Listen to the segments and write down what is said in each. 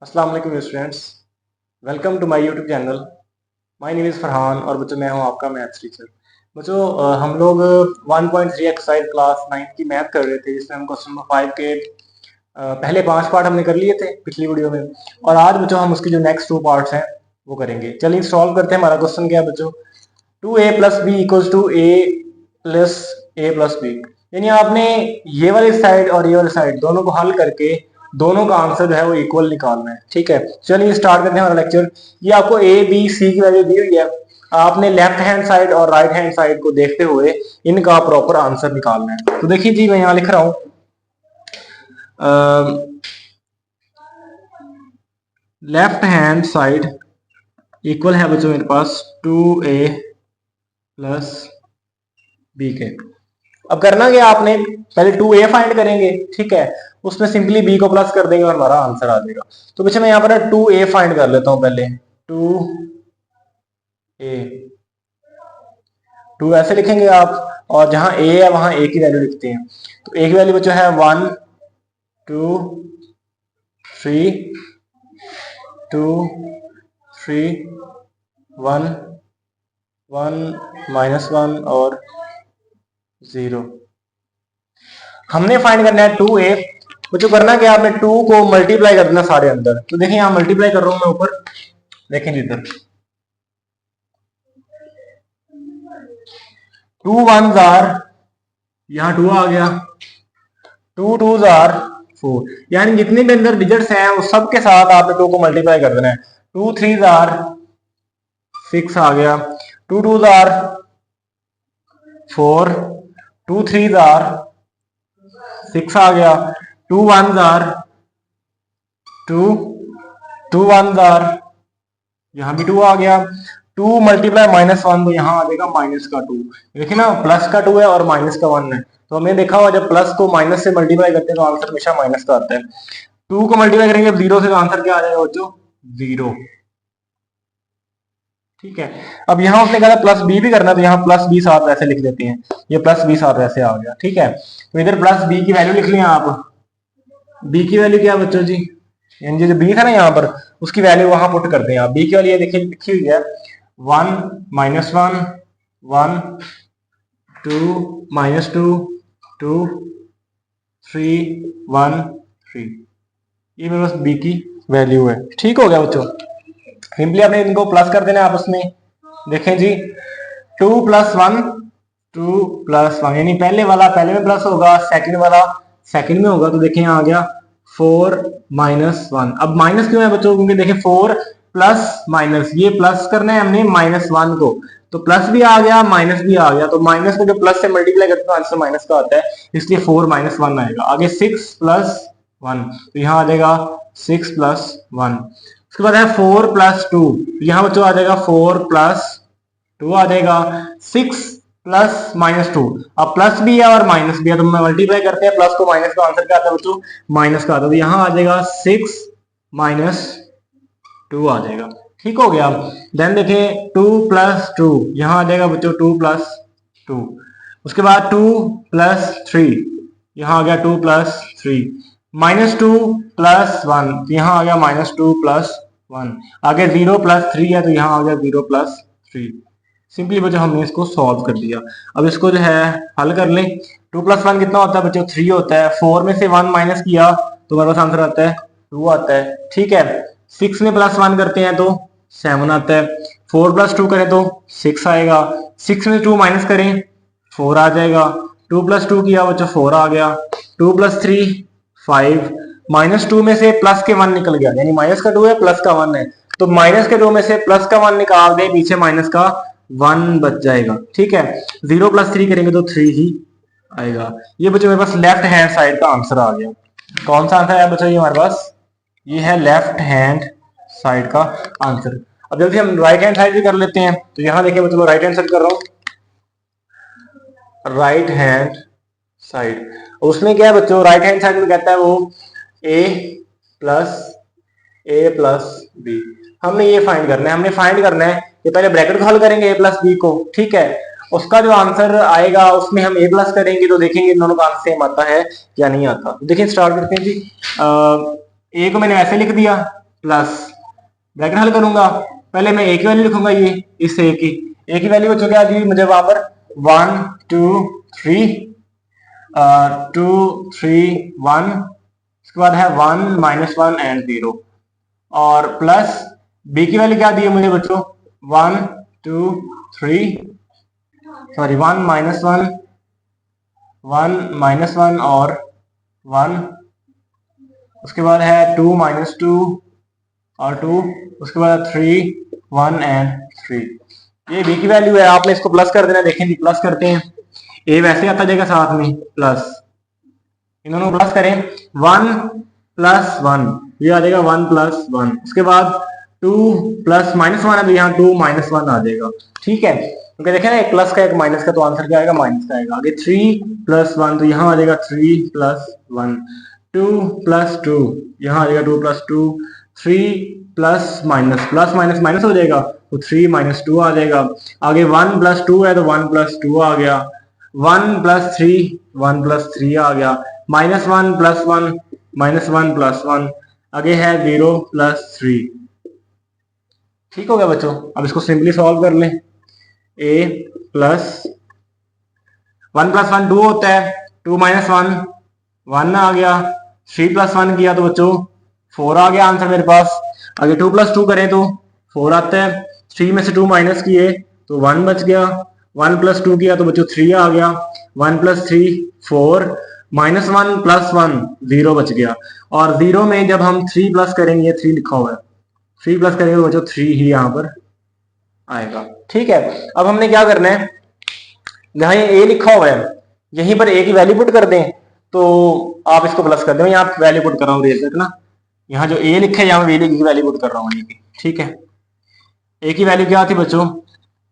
अस्सलाम वालेकुम students, welcome to my YouTube channel. My name is Farhan और बच्चों मैं हूं आपका मैथ्स टीचर। बच्चों हम लोग 1.3 एक्सरसाइज क्लास 9 की मैथ कर रहे थे, जिसमें हम क्वेश्चन नंबर 5 के पहले 5 पार्ट हमने कर लिए थे पिछली वीडियो में, और आज बच्चों हम उसके जो नेक्स्ट 2 पार्ट्स हैं वो करेंगे। चलिए सॉल्व करते हैं। हमारा क्वेश्चन क्या है बच्चों, 2a plus B equals to a plus a plus B. यानी आपने ये वाली साइड और ये वाली साइड दोनों को हल करके दोनों का आंसर जो है वो इक्वल निकालना है। ठीक है, चलिए स्टार्ट करते हैं हमारा लेक्चर। ये आपको ए बी सी की वैल्यू दी हुई है, आपने लेफ्ट हैंड साइड और राइट हैंड साइड को देखते हुए इनका प्रॉपर आंसर निकालना है। तो देखिए जी, मैं यहां लिख रहा हूं लेफ्ट हैंड साइड इक्वल है बच्चों मेरे पास 2a प्लस बी के। अब करना क्या, आपने पहले 2a फाइंड करेंगे, ठीक है, उसमें सिंपली b को प्लस कर देंगे और हमारा आंसर आ जाएगा। तो बच्चे मैं यहाँ पर 2a फाइंड कर लेता हूं पहले। 2 ऐसे लिखेंगे आप, और जहां a है वहां a की वैल्यू लिखते हैं। तो a की वैल्यू बच्चों है 1 2 3 2 3 1 1 -1 और 0। हमने फाइंड करना है 2a। बच्चों करना क्या, आपने 2 को मल्टीप्लाई कर देना सारे अंदर। तो देखिए यहां मल्टीप्लाई कर रहा हूं मैं ऊपर, देखें इधर 2 1s आर, यहां 2 आ गया, 2 2s आर 4। यानी जितने भी अंदर डिजिट्स हैं उस सब के साथ आपने 2 को मल्टीप्लाई कर देना है। 2 3s आर 6 आ गया, 2 2s आर 4, 2 3s आर 6 आ गया, 2 1s आर 2, 2 1s आर, यहां भी 2 आ गया, 2 मल्टीप्लाई -1 तो यहां आ जाएगा माइनस का 2। देखिए ना, प्लस का 2 है और माइनस का 1 है। तो हमने देखा हुआ जब प्लस को माइनस से मल्टीप्लाई करते हैं तो आंसर हमेशा माइनस का आता है। 2 को मल्टीप्लाई करेंगे 0 से तो आंसर क्या आ जाएगा बच्चों, 0। ठीक है, अब यहाँ उसने कहा प्लस बी भी करना, तो यहाँ प्लस बी साथ वैसे लिख देते हैं, ये प्लस बी साथ वैसे आ गया। ठीक है, तो इधर प्लस बी की वैल्यू लिख लिया आप। बी की वैल्यू क्या बच्चों जी, यानी जो बी था ना यहाँ पर, उसकी वैल्यू वहां पुट करते हैं आप। बी की वैल्यू देखिए लिखी हुई है 1 -1 1 2 -2 2 3 1 3। ये मेरे पास बी की वैल्यू है। ठीक हो गया बच्चों, सिंपली आपने इनको प्लस कर देना आपस में। देखें जी, 2 + 1 2 + 1, यानी पहले वाला पहले में प्लस होगा, सेकंड वाला सेकंड में होगा। तो देखें यहाँ आ गया 4 -1। अब माइनस क्यों है बच्चों, क्योंकि देखिए 4 प्लस माइनस, ये प्लस करना है हमने -1 को, तो प्लस भी आ गया माइनस भी आ गया। तो माइनस को जब प्लस से मल्टीप्लाई करते हैं तो आंसर माइनस का आता है, इसलिए 4 -1 आएगा। आगे 6 + 1, तो यहाँ आ जाएगा 6 + 1। उसके बाद है 4 + 2, यहाँ बच्चों आ जाएगा 4 + 2 आ जाएगा। 6 प्लस -2, अब प्लस भी है और माइनस भी है, तो मल्टीप्लाई करते हैं प्लस को माइनस का, आंसर क्या आता है बच्चों, माइनस का आता है। तो यहाँ आ जाएगा 6 - 2 आ जाएगा। ठीक हो गया। देन देखें 2 + 2, यहाँ आ जाएगा बच्चों 2 + 2। उसके बाद 2 + 3, यहाँ आ गया 2 + 3। -2 + 1, यहाँ आ गया -2 + 1। आगे 0 + 3 है, तो यहाँ आ गया 0 + 3। सिंपली बच्चों हमने इसको सॉल्व कर दिया। अब इसको जो है हल कर लें। 2 + 1 कितना होता है बच्चों, 3 होता है। 4 में से 1 माइनस किया तो हमारे पास आंसर आता है 2 आता है। ठीक है, 6 में +1 करते हैं तो 7 आता है। 4 + 2 करें तो 6 आएगा। 6 में 2 माइनस करें 4 आ जाएगा। 2 + 2 किया बच्चों 4 आ गया। 2 + 3 5। -2 में से प्लस के 1 निकल गया, यानी माइनस का 2 है प्लस का 1 है, तो माइनस के 2 में से प्लस का 1 निकाल दे, पीछे माइनस का 1 बच जाएगा। ठीक है, 0 + 3 करेंगे तो 3 ही आएगा। ये बच्चों मेरे पास लेफ्ट हैंड साइड का आंसर आ गया। कौन सा आंसर है बच्चों, ये हमारे पास ये है लेफ्ट हैंड साइड का आंसर। अब जल्दी हम राइट हैंड साइड भी कर लेते हैं। तो यहां देखिए बच्चों मैं राइट हैंड साइड कर रहा हूं, राइट हैंड साइड। उसमें क्या है बच्चों, राइट हैंड साइड में कहता है वो a + b। हमने ये फाइंड करना है, हमने फाइंड करना है, ये पहले ब्रैकेट को हल करेंगे a + b को। ठीक है, उसका जो आंसर आएगा उसमें हम a प्लस करेंगे, तो देखेंगे इन दोनों का आंसर सेम आता है या नहीं आता। तो देखिए स्टार्ट करते हैं जी। a को मैंने ऐसे लिख दिया, प्लस ब्रैकेट हल करूंगा, पहले मैं ए की वैल्यू लिखूंगा, ये इस ए की वैल्यू बच्चों क्या दी मुझे वहां पर 1 2 3 2 3 1, उसके बाद है 1 -1 एंड 0, और प्लस बी की वैल्यू क्या दी है मुझे बच्चों 1 2 3 सॉरी 1 -1 1 -1 और 1, उसके बाद है 2 -2 और 2, उसके बाद 3 1 एंड 3। ये बी की वैल्यू है, आपने इसको प्लस कर देना, देखें जी प्लस करते हैं, ए वैसे आता जाएगा साथ में प्लस, इन दोनों को प्लस करें 1 + 1, ये आ जाएगा 1 + 1, उसके बाद 2 प्लस -1 है तो यहाँ 2 -1 आ जाएगा, ठीक है, क्योंकि देखें ना एक प्लस का एक माइनस का, तो आंसर क्या आएगा माइनस का आएगा। आगे 3 + 1 तो यहाँ आ जाएगा 3 + 1, 2 + 2 यहाँ आ जाएगा 2 + 2, 3 प्लस माइनस माइनस हो जाएगा तो 3 - 2 आ जाएगा। आगे 1 + 2 है तो 1 + 2 आ गया, 1 + 3 1 + 3 आ गया, -1 + 1 -1 + 1, आगे है 0 + 3। ठीक हो गया बच्चों, अब इसको सिंपली सॉल्व कर लें। a प्लस 1 + 1 2 होता है, 2 - 1 1 आ गया, 3 + 1 किया तो बच्चों 4 आ गया आंसर मेरे पास। आगे 2 + 2 करें तो 4 आता है, 3 में से 2 माइनस किए तो 1 बच गया, 1 + 2 किया तो बच्चों 3 आ गया, 1 + 3 4, -1 + 1 0 बच गया, और 0 में जब हम 3 प्लस करेंगे, 3 लिखा हुआ है, 3 प्लस करेंगे तो बच्चों 3 ही यहाँ पर आएगा। ठीक है, अब हमने क्या करना है, जहां ये ए लिखा हुआ है यहीं पर ए की वैल्यू पुट कर दें, तो आप इसको प्लस कर दें, यहाँ वैल्यू पुट कर रहा हूँ रेज ना, यहाँ जो ए लिखा है यहाँ ए की वैल्यू पुट कर रहा हूँ, ठीक है। ए की वैल्यू क्या थी बच्चों,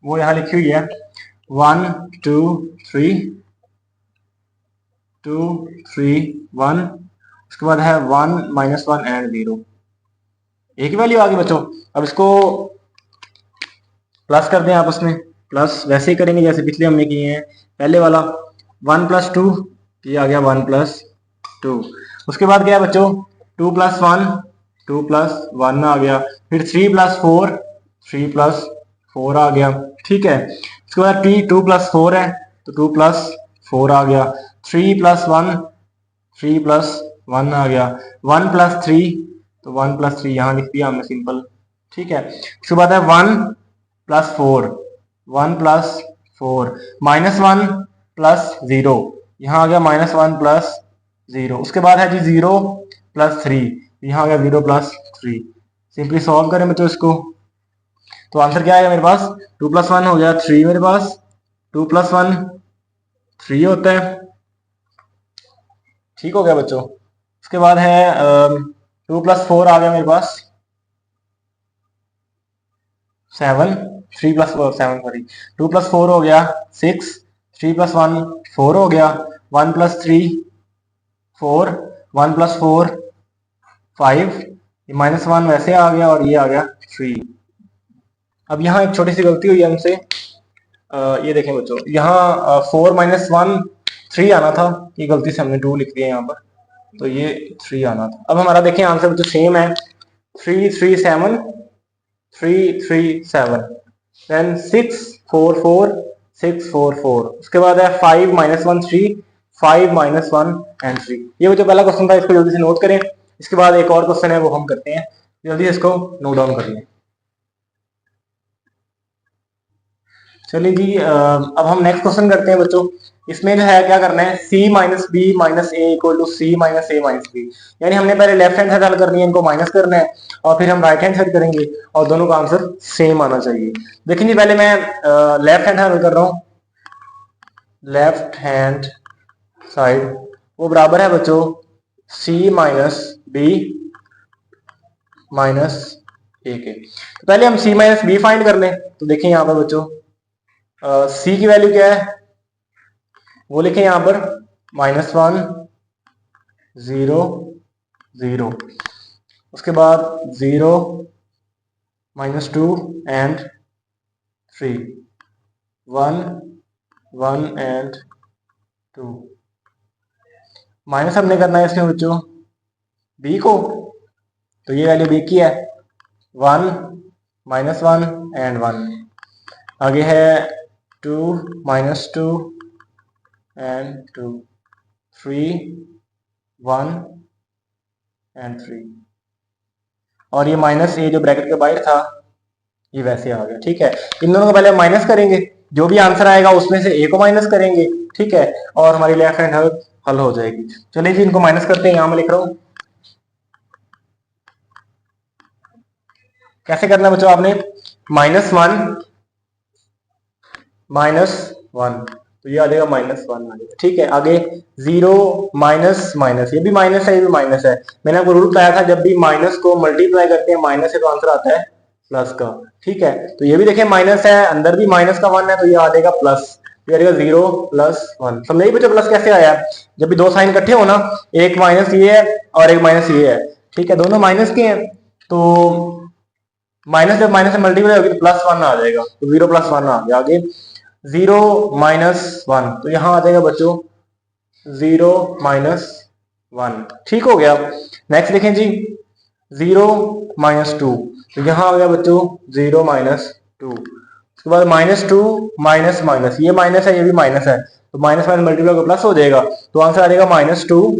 वो यहाँ लिखी हुई है 1 2 3 2 3 1, उसके बाद है 1 -1 एंड 0, ए की वैल्यू आ गई बच्चों। अब इसको प्लस कर दें आपस में, प्लस वैसे ही करेंगे जैसे पिछले हमने किए हैं, पहले वाला 1 + 2 ये आ गया 1 + 2, उसके बाद क्या है बच्चों 2 + 1 2 + 1 आ गया, फिर 3 + 4 3 + 4 आ गया, ठीक है। उसके बाद 2 + 4 है तो 2 + 4 आ गया, 3 + 1 3 + 1 आ गया, 1 + 3 तो 1 + 3 यहाँ लिख दिया हमने सिंपल, ठीक है। उसके बाद है 1 + 4 1 + 4 -1 + 0, यहाँ आ गया -1 + 0, उसके बाद है जी 0 + 3, यहाँ आ गया 0 + 3। सिंपली सॉल्व करें बच्चों इसको, तो आंसर क्या आएगा मेरे पास 2 + 1 हो गया 3 मेरे पास, 2 + 1 3 होता है, ठीक हो गया बच्चों। उसके बाद है 2 + 4 आ गया मेरे पास 7, 3 + 4 7 सॉरी, 2 + 4 हो गया 6, 3 + 1 4 हो गया, 1 + 3 4, 1 + 4 5, ये -1 वैसे आ गया और ये आ गया 3। अब यहाँ एक छोटी सी गलती हुई है हमसे, ये देखें बच्चों, यहाँ 4 - 1 3 आना था, ये गलती से हमने 2 लिख दिया यहाँ पर, तो ये 3 आना था। अब हमारा देखें आंसर बच्चों सेम है, 3 3 7 3 3 7, देन 6 4 4 6 4 4, उसके बाद है 5 -1 3 5 -1 एंड 3। ये बच्चों पहला क्वेश्चन था, इसको जल्दी से नोट करें। इसके बाद एक और क्वेश्चन है वो हम करते हैं, जल्दी इसको नोट डाउन कर लें। चलिए जी, अब हम नेक्स्ट क्वेश्चन करते हैं बच्चों। इसमें जो है क्या करना है, c - b - a = c - a - b, यानी हमने पहले लेफ्ट हैंड साइड हल करनी है, इनको माइनस करना है, और फिर हम राइट हैंड साइड करेंगे, और दोनों का आंसर सेम आना चाहिए। देखिए जी, पहले मैं लेफ्ट हैंड हल कर रहा हूँ, लेफ्ट हैंड साइड वो बराबर है बच्चों c - b - a के। तो पहले हम c - b फाइंड कर लें, तो देखिए यहाँ पर बच्चों c की वैल्यू क्या है, वो लिखें यहाँ पर -1 0 0, उसके बाद 0 -2 एंड 3 1 1 एंड 2। माइनस हमने करना है इसमें बच्चों b को, तो ये वैल्यू बी की है 1 -1 एंड 1। आगे है 2 -2 एंड 2, 3 1 एंड 3, और ये माइनस ए जो ब्रैकेट के बाहर था ये वैसे आ गया। ठीक है, इन दोनों को पहले माइनस करेंगे, जो भी आंसर आएगा उसमें से ए को माइनस करेंगे। ठीक है, और हमारी लेफ्ट हैंड हल हो जाएगी। चलिए जी, इनको माइनस करते हैं। यहां मैं लिख रहा हूं, कैसे करना है बच्चों, आपने -1 -1, तो ये आ जाएगा -1 आ जाएगा। ठीक है, आगे 0 माइनस माइनस, ये भी माइनस है, ये भी माइनस है। मैंने आपको रूल बताया था, जब भी माइनस को मल्टीप्लाई करते हैं माइनस से तो आंसर आता है प्लस का। ठीक है, तो ये भी देखिए माइनस है, अंदर भी माइनस का 1 है, तो ये आ जाएगा प्लस, ये आ जाएगा 0 + 1। समझे बच्चों प्लस कैसे आया? जब भी दो साइन इकट्ठे हो ना, एक माइनस ये है और एक माइनस ये है, ठीक है, दोनों माइनस के हैं, तो माइनस जब माइनस से मल्टीप्लाई होगी तो +1 आ जाएगा, तो 0 + 1 आ गया। आगे 0 - 1, तो यहां आ जाएगा बच्चों 0 - 1। ठीक हो गया। नेक्स्ट देखें जी, 0 - 2, तो यहां आ गया बच्चों 0 - 2। उसके बाद -2 माइनस माइनस, ये माइनस है, ये भी माइनस है, तो माइनस माइनस मल्टीप्लाई होकर प्लस हो जाएगा, तो आंसर आ जाएगा -2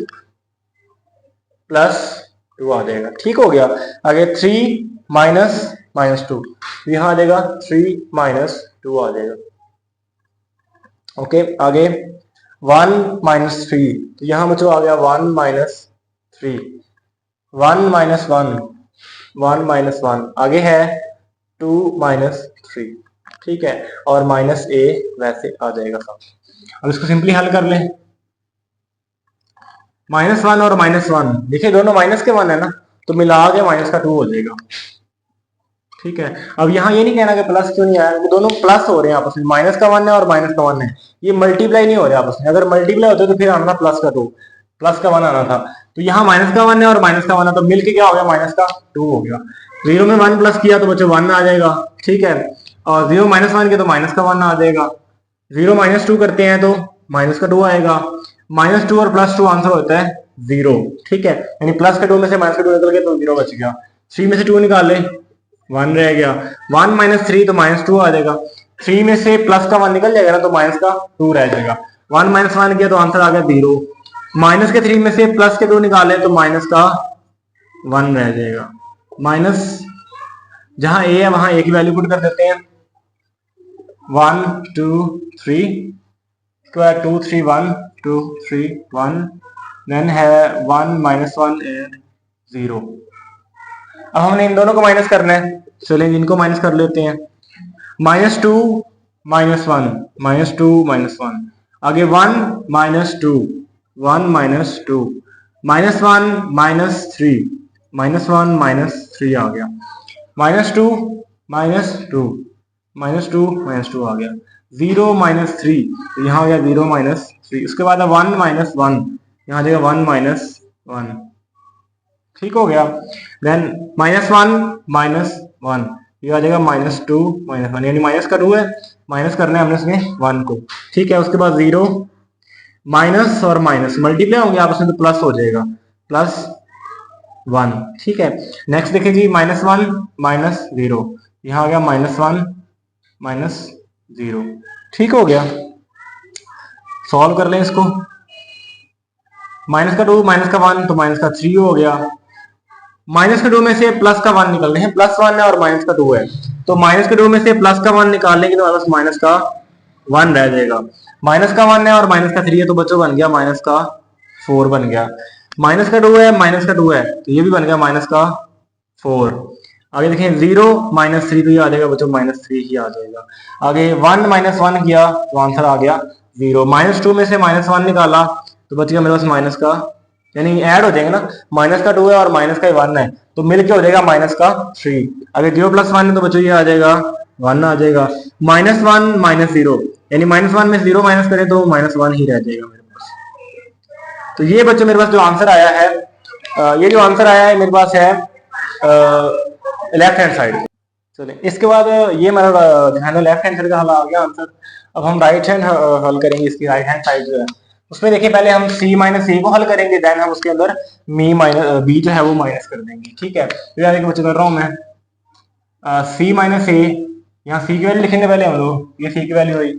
+ 2 आ जाएगा। ठीक हो गया। आगे 3 - -2, तो यहां आ जाएगा 3 - 2 आ जाएगा। ओके, आगे 1 - 3, तो यहां बच्चों आ गया 1 - 3, 1 - 1, 1 - 1, आगे है 2 - 3। ठीक है, और -a वैसे आ जाएगा सब। अब इसको सिंपली हल कर लें। -1 और -1, देखिए दोनों माइनस के 1 है ना, तो मिला के -2 हो जाएगा। ठीक है, अब यहाँ ये नहीं कहना कि प्लस क्यों नहीं आया, वो दोनों प्लस हो रहे हैं आपस में, माइनस का 1 है और माइनस का 1 है, ये मल्टीप्लाई नहीं हो रहे आपस में। अगर मल्टीप्लाई होते तो फिर आना +2, प्लस का 1 आना था, तो यहाँ माइनस का 1 है और माइनस का 1 है, तो मिलके क्या हो गया, -2 हो गया। 0 में 1 प्लस किया तो बच्चों 1 आ जाएगा। ठीक है, और 0 - 1 किया तो -1 आ जाएगा। 0 - 2 करते हैं तो -2 आएगा। -2 और +2 आंसर होता है 0। ठीक है, यानी +2 में से -2 निकल गया तो 0 बच गया। 3 में से 2 निकाल ले, 1 रह गया। 1 - 3 तो -2 आ जाएगा। 3 में से प्लस का 1 निकल जाएगा ना, तो -2 रह जाएगा। 1 - 1 किया तो आंसर आ गया 0। माइनस के 3 में से प्लस के 2 निकाले तो -1 रह जाएगा। माइनस जहां a है वहां a की वैल्यू पुट कर देते हैं। 1 2 3 स्क्वायर 2 3 1 2 3 1, देन है 1 - 1 एंड 0। अब हमने इन दोनों को माइनस करना है, चलिए इनको माइनस कर लेते हैं। -2 - 1, -2 - 1, आगे 1 - 2, 1 - 2, -1 - 3, -1 - 3 आ गया। -2 - 2, -2 - 2 आ गया। 0 - 3, तो यहाँ आ गया 0 - 3। उसके बाद 1 - 1, यहाँ आ जाएगा 1 - 1। ठीक हो गया। देन -1 - 1, ये आ जाएगा -2 - 1, यानी माइनस का 2 है, माइनस करना है हमने इसमें 1 को। ठीक है, उसके बाद 0 माइनस और माइनस मल्टीप्लाई होंगे आपस में तो प्लस हो जाएगा, +1। ठीक है, नेक्स्ट देखिए जी, -1 - 0, यहाँ आ गया -1 - 0। ठीक हो गया। सॉल्व कर लें इसको। -2 -1 तो -3 हो गया। -2 में से प्लस का 1 निकलने हैं, +1 है और -2 है, तो -2 में से प्लस का 1 निकालने के तो हमारे पास -1 रह जाएगा। -1 है और -3 है, तो बच्चों बन गया -4 बन गया। -2 है, -2 है, तो ये भी बन गया -4। आगे देखें 0 - 3, तो ये आ जाएगा बच्चों -3 ही आ जाएगा। आगे 1 - 1 किया तो आंसर आ गया 0। -2 में से -1 निकाला तो बच गया मेरे पास माइनस का, यानी ऐड हो जाएंगे ना, -2 है और -1 है, तो मिलके हो जाएगा -3। अगर 0 + 1 है तो बच्चों ये आ जाएगा 1 आ जाएगा। -1 - 0, यानी -1 में 0 माइनस करें तो -1 ही रह जाएगा मेरे पास। तो ये बच्चों मेरे पास जो आंसर आया है, ये जो आंसर आया है मेरे पास है लेफ्ट हैंड साइड। चलिए इसके बाद ये मेरा लेफ्ट हैंड साइड का हल आ गया आंसर। अब हम राइट हैंड हल करेंगे, इसकी राइट हैंड साइड जो है उसमें देखिए पहले हम c माइनस ए को हल करेंगे, देन हम उसके अंदर मी माइनस बी जो है वो माइनस कर देंगे। ठीक है, तो यार एक बच्चे कर रहा हूं मैं c माइनस ए, यहाँ c की वैल्यू लिखेंगे पहले हम लोग, ये c की वैल्यू हुई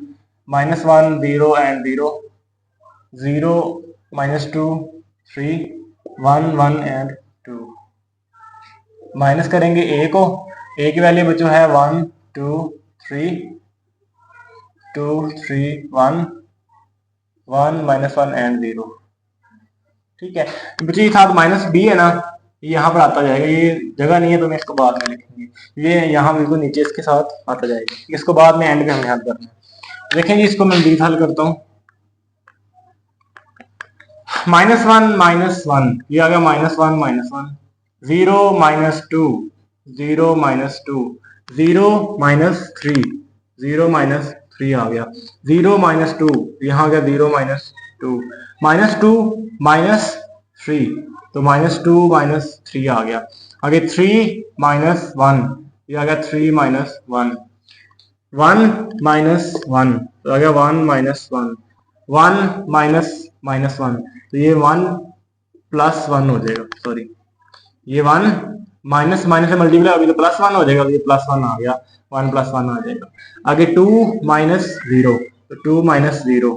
-1 0 एंड 0 0 -2 3 1 1 एंड 2। माइनस करेंगे a को, a की वैल्यू बच्चों है 1 2 3 2 3 1 1 -1 एंड 0। ठीक है बच्चों, ये था माइनस बी है ना, ये यहाँ पर आता जाएगा, ये जगह नहीं है तो मैं इसको बाद में लिखेंगे, ये यहाँ बिल्कुल नीचे इसके साथ आता जाएगा, इसको बाद में एंड में हमें हल करना है। देखेंगे इसको मैं बीच हल करता हूँ, -1 ये आ गया -1 -1 0 -2 0 -2 0 -3 0 -3 आ गया 0 -2, यहाँ आ गया 0 -2 -2 -3, तो -2 -3 आ गया, आगे 3 -1, ये आ गया 3 -1 1 -1, तो आ गया 1 -1 1 -1, तो ये 1 +1 हो जाएगा, सॉरी ये 1 माइनस माइनस से मल्टीप्लाई होगी तो +1 हो जाएगा, ये +1 आ गया, 1 +1 आ जाएगा। आगे 2 -0, तो 2 -0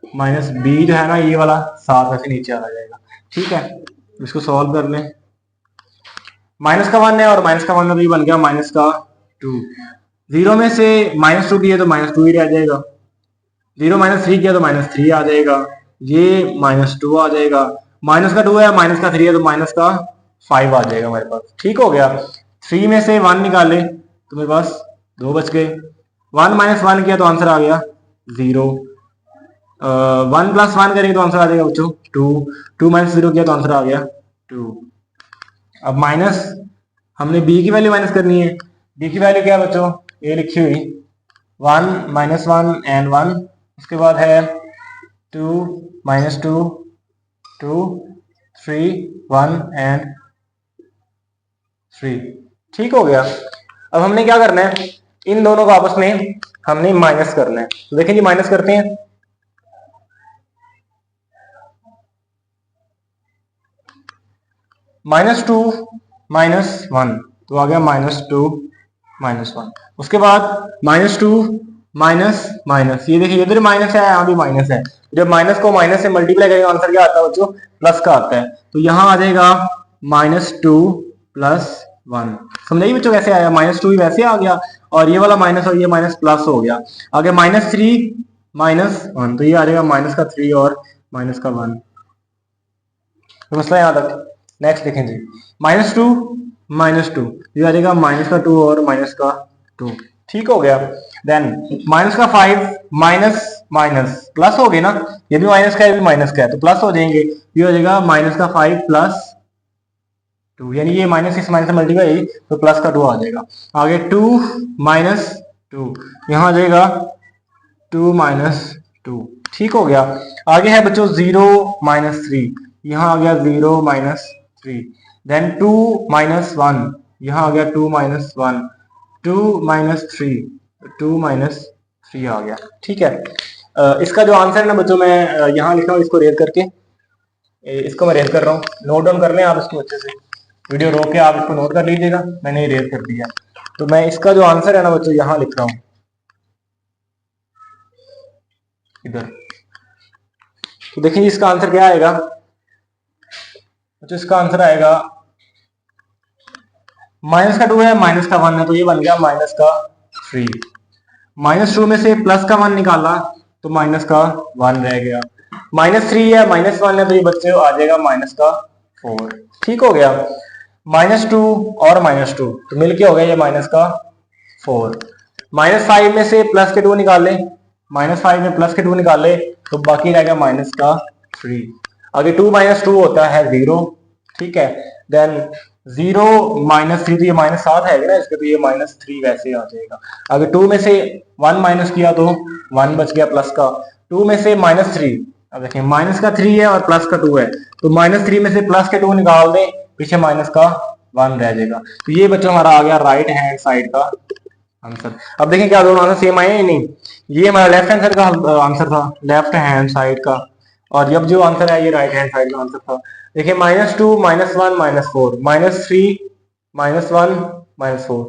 माइनस बी जो है ना ये वाला साथ ऐसे नीचे आ जाएगा। ठीक है, इसको सॉल्व कर लें, माइनस का 1 है और माइनस का 1 है तो ये बन गया -2। 0 में से -2 किया तो -2 ही रह जाएगा, 0 -3 किया तो -3 आ जाएगा, ये -2 आ जाएगा, माइनस का 2 है माइनस का 3 है तो माइनस का 5 आ जाएगा हमारे पास। ठीक हो गया, 3 में से 1 निकाले तो मेरे पास 2 बच गए, 1 - 1 किया तो आंसर आ गया 0, 1 + 1 करेंगे तो आंसर आ जाएगा बच्चों 2, 2 - 0 किया तो आंसर आ गया 2। अब माइनस हमने b की वैल्यू माइनस करनी है, b की वैल्यू क्या है बच्चों, ये लिखी हुई 1 -1 एंड 1, उसके बाद है 2 -2 2 3 1 एंड 3। ठीक हो गया, अब हमने क्या करना है, इन दोनों को आपस में हमने माइनस करना है, तो देखिए जी माइनस करते हैं, -2 -1 तो आ गया -2 -1, उसके बाद -2 माइनस माइनस, ये देखिए इधर माइनस है यहाँ भी माइनस है, जब माइनस को माइनस से मल्टीप्लाई करेंगे आंसर क्या आता है बच्चों, प्लस का आता है, तो यहाँ आ जाएगा -2 + 1। समझाइए बच्चों कैसे आया, -2 ही वैसे आ गया और ये वाला माइनस और ये माइनस प्लस हो गया, आगे -3 -1 तो ये आ जाएगा -3 और -1। तो मसला यहाँ तक। नेक्स्ट देखें जी, -2 -2 ये आ जाएगा -2 और -2। ठीक हो गया, देन -5 माइनस माइनस प्लस हो गए ना, ये भी माइनस का है ये भी माइनस का है तो प्लस हो जाएंगे, ये हो जाएगा -5 + 2, यानी ये माइनस इस माइनस से मल्टीप्लाई तो +2 आ जाएगा, आगे 2 -2 यहाँ आ जाएगा 2 -2। ठीक हो गया, आगे है बच्चों 0 -3, यहाँ आ गया 0 -3, देन 2 -1 यहाँ आ गया 2 -1, 2 -3 2 -3 आ गया। ठीक है, इसका जो आंसर है ना बच्चों मैं यहाँ लिखा हूँ, इसको रेज करके इसको मैं रेज कर रहा हूँ, नोट डाउन कर लें आप इसको अच्छे से, वीडियो रोक के आप इसको नोट कर लीजिएगा, मैंने रेज कर दिया। तो मैं इसका जो आंसर है ना बच्चों यहाँ लिख रहा हूँ इधर, तो देखिए इसका आंसर क्या आएगा बच्चों, इसका आंसर आएगा -2 है -1 है तो ये बन गया -3, -2 में से +1 निकाला तो -1 रह गया, -3 है -1 है तो ये बच्चे आ जाएगा -4। ठीक हो गया, -2 और -2 तो मिलके हो गया ये -4, -5 में से +2 निकाले, -5 में +2 निकाले तो बाकी रह गया -3, आगे 2 - 2 होता है 0। ठीक है, देन 0 -3 तो ये -7 है ना इसके, तो ये -3 वैसे आ जाएगा, अगर 2 में से 1 माइनस किया तो 1 बच गया प्लस का, 2 में से -3, अब देखिए माइनस का 3 है और प्लस का 2 है तो -3 में से प्लस के 2 निकाल दें, पीछे -1 रह जाएगा, तो ये बच्चों हमारा आ गया राइट हैंड साइड का आंसर। अब देखें क्या दोनों आंसर सेम आए या नहीं। ये हमारा लेफ्ट हैंड साइड का आंसर था, लेफ्ट हैंड साइड का, और अब जो आंसर है ये राइट हैंड साइड का आंसर था। देखिए -2 -1 -4 -3 -1 -4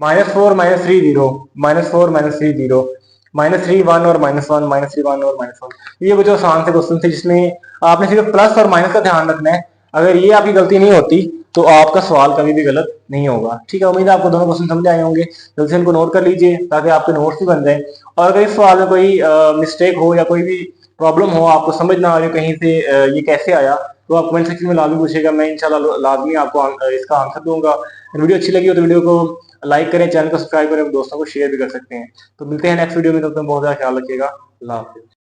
-4 -3 0 -4 -3 0 -3 1 और -1 -3 1 और -1। ये कुछ आसान से क्वेश्चन थे जिसमें आपने सिर्फ प्लस और माइनस का ध्यान रखना है। अगर ये आपकी गलती नहीं होती तो आपका सवाल कभी भी गलत नहीं होगा। ठीक है, उम्मीद है आपको दोनों क्वेश्चन समझ आए होंगे। जल्दी से इनको नोट कर लीजिए ताकि आपके नोट्स भी बन जाए। और अगर इस सवाल में कोई मिस्टेक हो या कोई भी प्रॉब्लम हो, आपको समझ ना आ रही कहीं से ये कैसे आया, तो आप कमेंट सेक्शन में लाजमी पूछेगा, मैं इंशाल्लाह लाजमी आपको इसका आंसर दूंगा। वीडियो अच्छी लगी हो तो वीडियो को लाइक करें, चैनल को सब्सक्राइब करें, दोस्तों को शेयर भी कर सकते हैं। तो मिलते हैं नेक्स्ट वीडियो में, तब तक बहुत ज़्यादा ख्याल रखिएगा। अल्लाह हाफिज़।